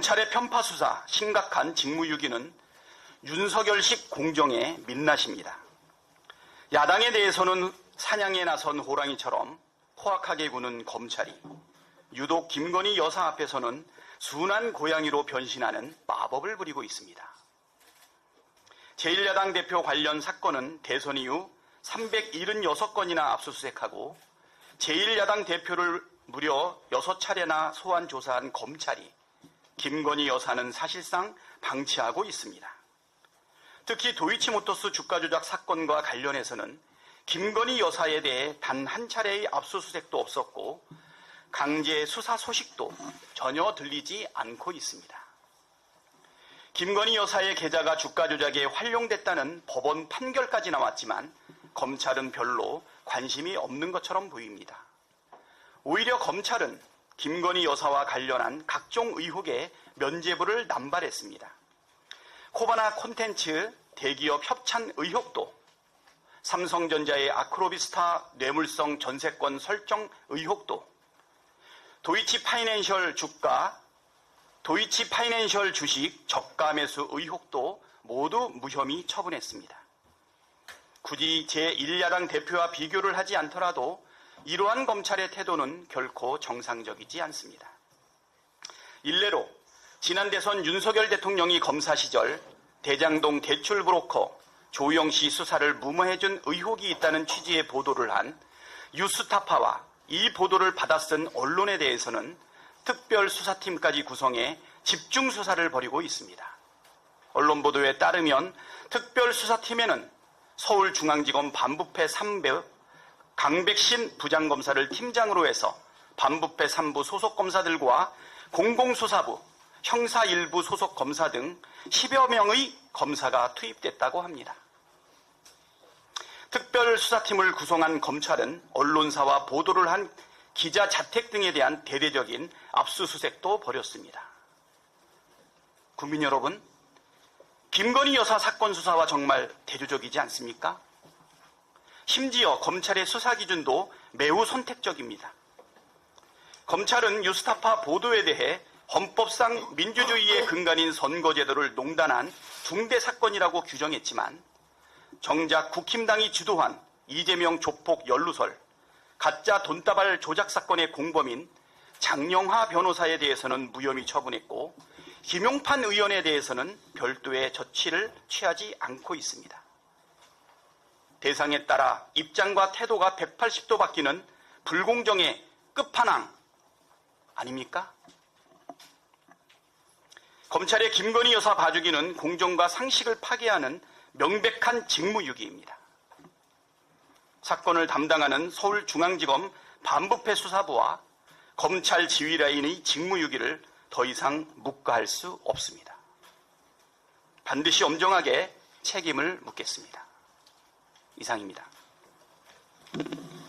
검찰의 편파 수사, 심각한 직무유기는 윤석열식 공정의 민낯입니다. 야당에 대해서는 사냥에 나선 호랑이처럼 포악하게 구는 검찰이 유독 김건희 여사 앞에서는 순한 고양이로 변신하는 마법을 부리고 있습니다. 제1야당 대표 관련 사건은 대선 이후 376건이나 압수수색하고 제1야당 대표를 무려 6차례나 소환 조사한 검찰이 김건희 여사는 사실상 방치하고 있습니다. 특히 도이치모터스 주가 조작 사건과 관련해서는 김건희 여사에 대해 단 한 차례의 압수수색도 없었고 강제 수사 소식도 전혀 들리지 않고 있습니다. 김건희 여사의 계좌가 주가 조작에 활용됐다는 법원 판결까지 나왔지만 검찰은 별로 관심이 없는 것처럼 보입니다. 오히려 검찰은 김건희 여사와 관련한 각종 의혹에 면죄부를 남발했습니다. 코바나 콘텐츠 대기업 협찬 의혹도, 삼성전자의 아크로비스타 뇌물성 전세권 설정 의혹도, 도이치 파이낸셜 주식 저가 매수 의혹도 모두 무혐의 처분했습니다. 굳이 제1야당 대표와 비교를 하지 않더라도 이러한 검찰의 태도는 결코 정상적이지 않습니다. 일례로 지난 대선 윤석열 대통령이 검사 시절 대장동 대출 브로커 조영씨 수사를 무마해준 의혹이 있다는 취지의 보도를 한 뉴스타파와 이 보도를 받아쓴 언론에 대해서는 특별수사팀까지 구성해 집중수사를 벌이고 있습니다. 언론 보도에 따르면 특별수사팀에는 서울중앙지검 반부패 3부 강백신 부장검사를 팀장으로 해서 반부패 3부 소속검사들과 공공수사부, 형사 1부 소속검사 등 10여 명의 검사가 투입됐다고 합니다. 특별수사팀을 구성한 검찰은 언론사와 보도를 한 기자 자택 등에 대한 대대적인 압수수색도 벌였습니다. 국민 여러분, 김건희 여사 사건 수사와 정말 대조적이지 않습니까? 심지어 검찰의 수사 기준도 매우 선택적입니다. 검찰은 뉴스타파 보도에 대해 헌법상 민주주의의 근간인 선거제도를 농단한 중대사건이라고 규정했지만 정작 국힘당이 주도한 이재명 조폭 연루설, 가짜 돈다발 조작 사건의 공범인 장영하 변호사에 대해서는 무혐의 처분했고 김용판 의원에 대해서는 별도의 조치를 취하지 않고 있습니다. 대상에 따라 입장과 태도가 180도 바뀌는 불공정의 끝판왕 아닙니까? 검찰의 김건희 여사 봐주기는 공정과 상식을 파괴하는 명백한 직무유기입니다. 사건을 담당하는 서울중앙지검 반부패 수사부와 검찰 지휘라인의 직무유기를 더 이상 묵과할 수 없습니다. 반드시 엄정하게 책임을 묻겠습니다. 이상입니다.